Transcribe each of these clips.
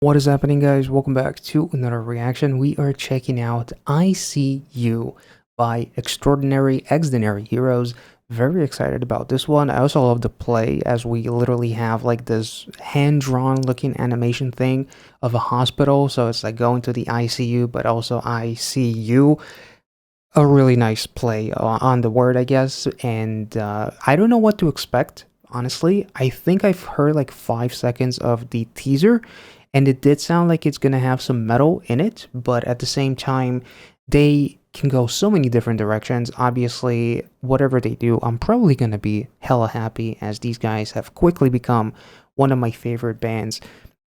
What is happening, guys? Welcome back to another reaction. We are checking out ICU by Xdinary Heroes. Very excited about this one. I also love the play, as we literally have like this hand-drawn looking animation thing of a hospital. So it's like going to the ICU, but also ICU. A really nice play on the word, I guess. And I don't know what to expect, honestly. I think I've heard like 5 seconds of the teaser, and it did sound like it's gonna have some metal in it, but at the same time, they can go so many different directions. Obviously, whatever they do, I'm probably gonna be hella happy, as these guys have quickly become one of my favorite bands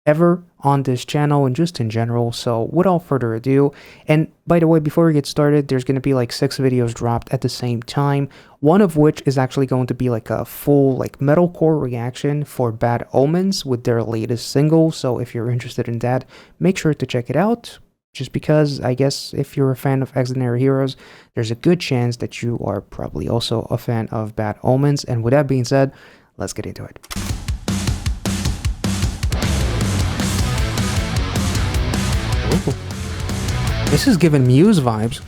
ever on this channel and just in general. So without further ado, and by the way, before we get started, there's going to be like 6 videos dropped at the same time, one of which is actually going to be like a full like metalcore reaction for Bad Omens with their latest single. So if you're interested in that, make sure to check it out, just because I guess if you're a fan of Xdinary Heroes, there's a good chance that you are probably also a fan of Bad Omens. And with that being said, let's get into it. Ooh. This is giving Muse vibes.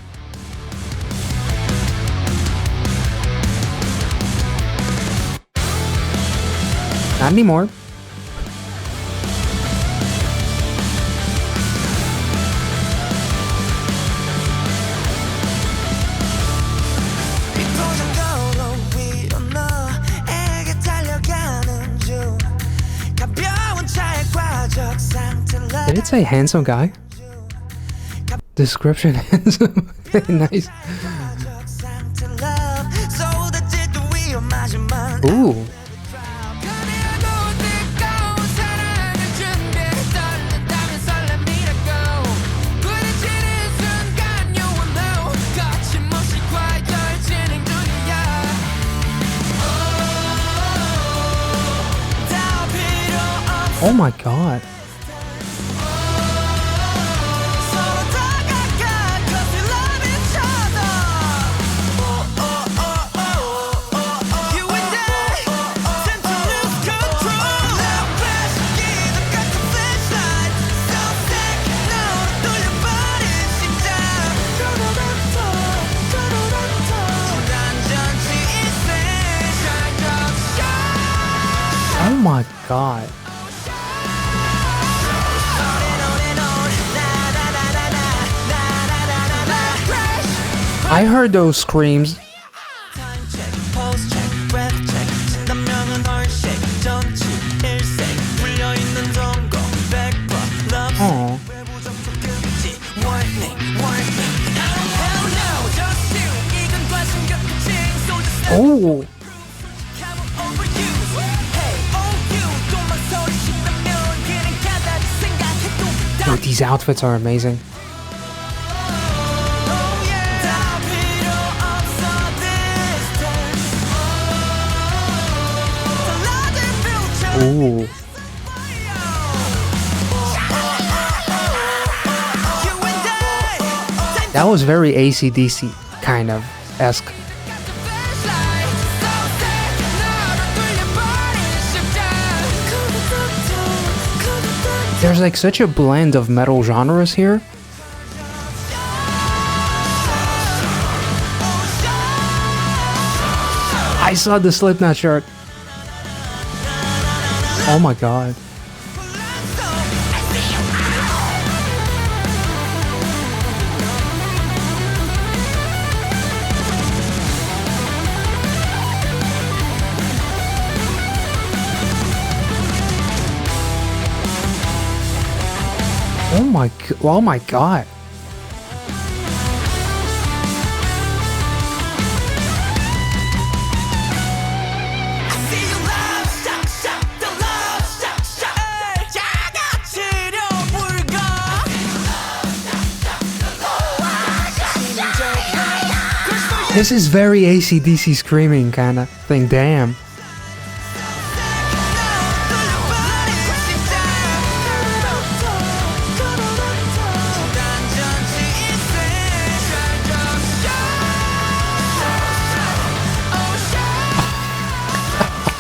Not anymore. Did it say handsome guy? Description handsome. Nice. Ooh. Oh my god. Oh my god. I heard those screams. Oh. Oh. Dude, these outfits are amazing. Ooh. That was very AC/DC kind of esque. There's like such a blend of metal genres here. I saw the Slipknot shirt. Oh my god. Oh my god. This is very AC/DC screaming kind of thing, damn.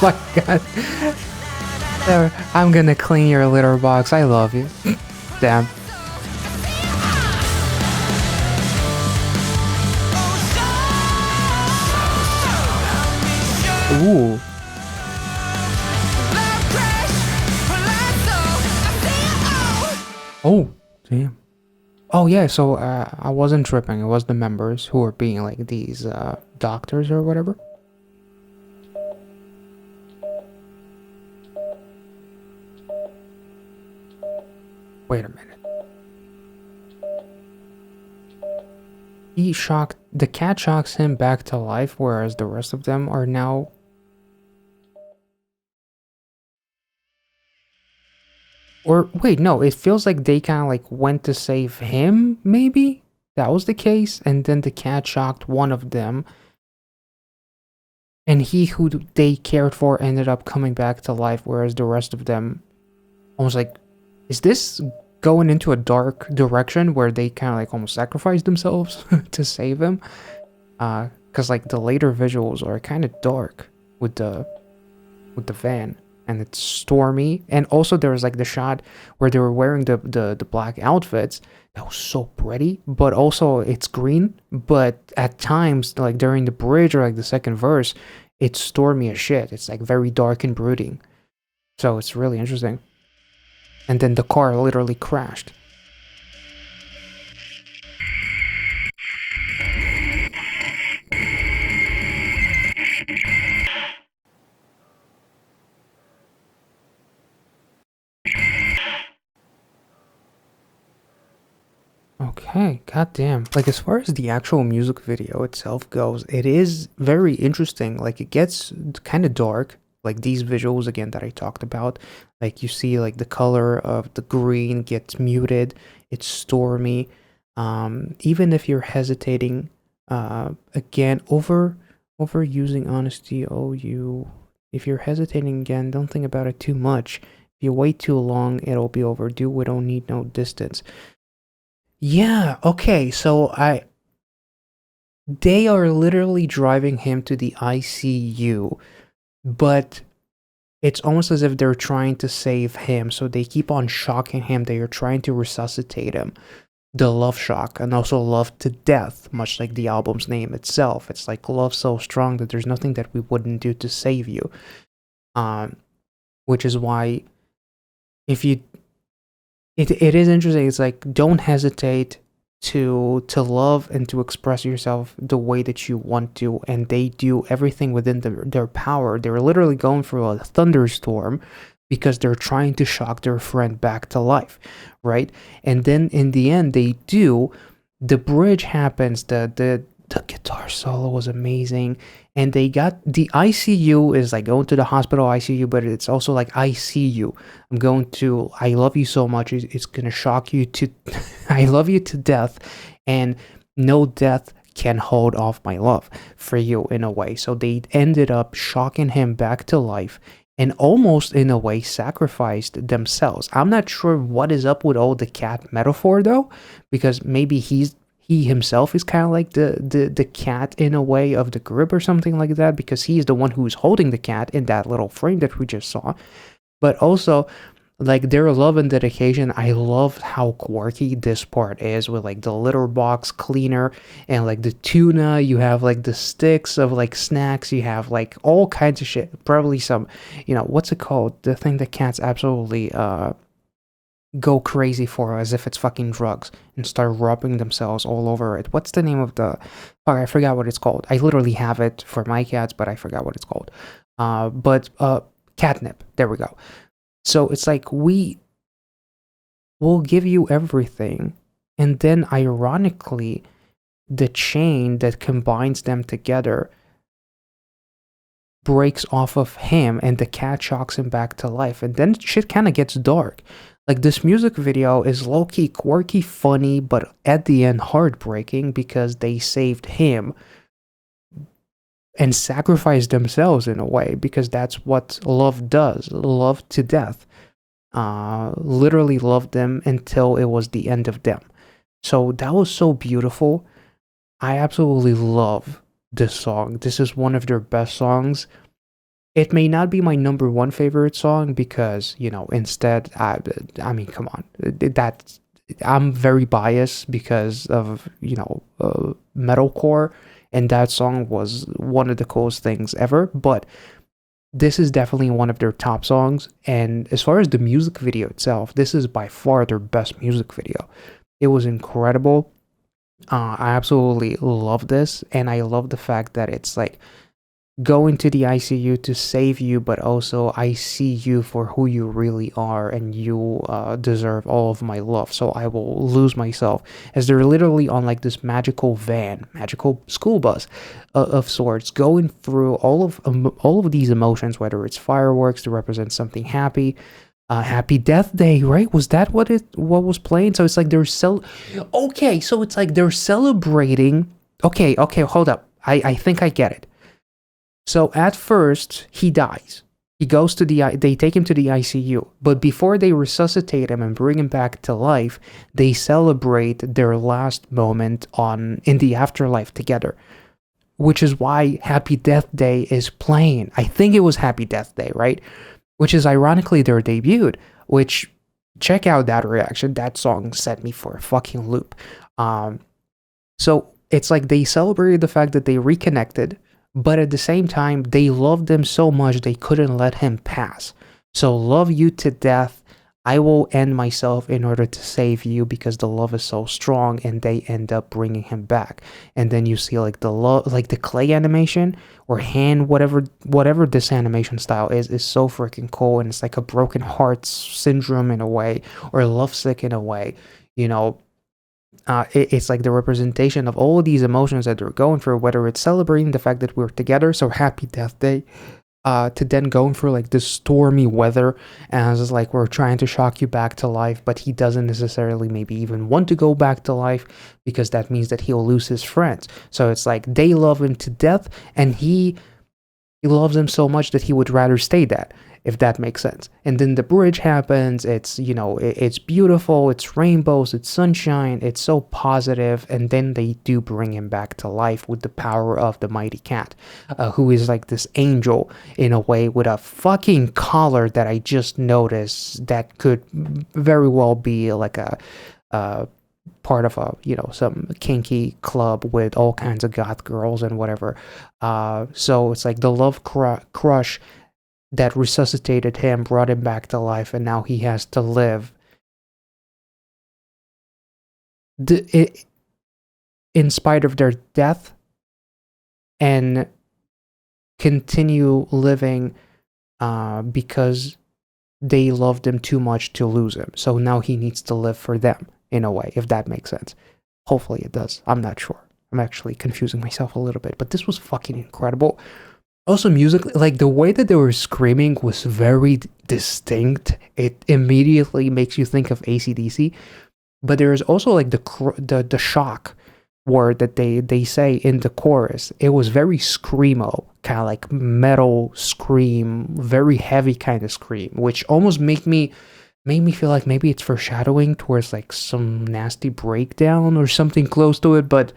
Oh my god. There, I'm gonna clean your litter box. I love you. Damn. Ooh. Oh, damn. Oh yeah, so I wasn't tripping. It was the members who were being like these doctors or whatever. Wait a minute. The cat shocks him back to life, whereas the rest of them are now... Or, wait, no, it feels like they kind of like went to save him, maybe? That was the case, and then the cat shocked one of them. And he who they cared for ended up coming back to life, whereas the rest of them... Almost like, is this going into a dark direction where they kind of like almost sacrificed themselves to save him? Because like the later visuals are kind of dark with the van, and it's stormy, and also there was like the shot where they were wearing the black outfits. That was so pretty, but also it's green, but at times like during the bridge or like the second verse, it's stormy as shit. It's like very dark and brooding, so it's really interesting. And then the car literally crashed. Okay, goddamn. Like, as far as the actual music video itself goes, it is very interesting. Like, it gets kind of dark. Like, these visuals, again, that I talked about. Like, you see, like, the color of the green gets muted. It's stormy. Even if you're hesitating, again, overusing honesty. If you're hesitating again, don't think about it too much. If you wait too long, it'll be overdue. We don't need no distance. Yeah, okay, so they are literally driving him to the ICU, but it's almost as if they're trying to save him, so they keep on shocking him. They are trying to resuscitate him. The love shock, and also love to death, much like the album's name itself. It's like love so strong that there's nothing that we wouldn't do to save you. Which is why if you it is interesting. It's like, don't hesitate to love and to express yourself the way that you want to, and they do everything within their power. They're literally going through a thunderstorm because they're trying to shock their friend back to life, right? And then in the end, they do. The bridge happens. The guitar solo was amazing, and they got the ICU is like going to the hospital ICU, but it's also like ICU. I love you so much. It's gonna shock you to, I love you to death, and no death can hold off my love for you in a way. So they ended up shocking him back to life, and almost in a way sacrificed themselves. I'm not sure what is up with all the cat metaphor though, because maybe he himself is kind of like the cat in a way of the group or something like that, because he's the one who's holding the cat in that little frame that we just saw. But also, like, their love and dedication, I love how quirky this part is, with like the litter box cleaner and like the tuna. You have like the sticks of like snacks. You have like all kinds of shit. Probably some, what's it called? The thing that cats absolutely go crazy for, as if it's fucking drugs, and start rubbing themselves all over it. What's the name of the... Fuck, I forgot what it's called. I literally have it for my cats, but I forgot what it's called. But catnip. There we go. So it's like, we will give you everything, and then ironically, the chain that combines them together breaks off of him, and the cat shocks him back to life, and then shit kind of gets dark. Like, this music video is low-key quirky, funny, but at the end heartbreaking, because they saved him and sacrificed themselves in a way, because that's what love does. Love to death. Literally loved them until it was the end of them. So that was so beautiful. I absolutely love this song. This is one of their best songs. It may not be my number one favorite song because, instead, I mean, come on, that I'm very biased because of, metalcore, and that song was one of the coolest things ever. But this is definitely one of their top songs. And as far as the music video itself, this is by far their best music video. It was incredible. I absolutely love this, and I love the fact that it's like go into the ICU to save you, but also I see you for who you really are, and you deserve all of my love. So I will lose myself, as they're literally on like this magical school bus of sorts, going through all of these emotions, whether it's fireworks to represent something happy. Happy Death Day, right? Was that what was playing? So it's like okay, so it's like they're celebrating. Okay, hold up. I think I get it. So at first, he dies. They take him to the ICU. But before they resuscitate him and bring him back to life, they celebrate their last moment in the afterlife together. Which is why Happy Death Day is playing. I think it was Happy Death Day, right? Which is ironically their debut. Which, check out that reaction. That song set me for a fucking loop. So it's like they celebrated the fact that they reconnected, but at the same time, they loved him so much they couldn't let him pass. So love you to death. I will end myself in order to save you, because the love is so strong, and they end up bringing him back. And then you see like the clay animation or hand, whatever this animation style is so freaking cool. And it's like a broken heart syndrome in a way, or lovesick in a way, it's like the representation of all of these emotions that they're going through, whether it's celebrating the fact that we're together, so Happy Death Day, to then going through like this stormy weather, and it's like we're trying to shock you back to life, but he doesn't necessarily maybe even want to go back to life, because that means that he'll lose his friends. So it's like they love him to death, and he loves them so much that he would rather stay dead, if that makes sense. And then the bridge happens. It's, it's beautiful, it's rainbows, it's sunshine, it's so positive. And then they do bring him back to life with the power of the mighty cat, who is like this angel in a way, with a fucking collar that I just noticed that could very well be like a part of a, some kinky club with all kinds of goth girls and whatever. So it's like the love crush that resuscitated him, brought him back to life, and now he has to live in spite of their death, and continue living because they loved him too much to lose him. So now he needs to live for them, in a way, if that makes sense. Hopefully it does. I'm not sure. I'm actually confusing myself a little bit, but this was fucking incredible. Also, music, like the way that they were screaming was very distinct. It immediately makes you think of AC/DC. But there is also like the shock word that they say in the chorus. It was very screamo, kind of like metal scream, very heavy kind of scream, which almost made me feel like maybe it's foreshadowing towards like some nasty breakdown or something close to it. But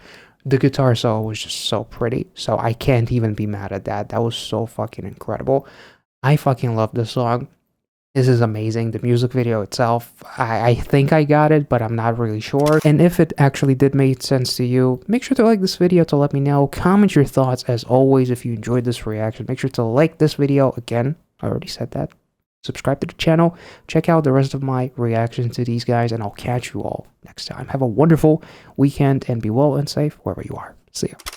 the guitar solo was just so pretty, so I can't even be mad at that. That was so fucking incredible. I fucking love this song. This is amazing. The music video itself, I think I got it, but I'm not really sure. And if it actually did make sense to you, make sure to like this video to let me know. Comment your thoughts. As always, if you enjoyed this reaction, make sure to like this video. Again, I already said that. Subscribe to the channel. Check out the rest of my reactions to these guys, and I'll catch you all next time. Have a wonderful weekend, and be well and safe wherever you are. See ya.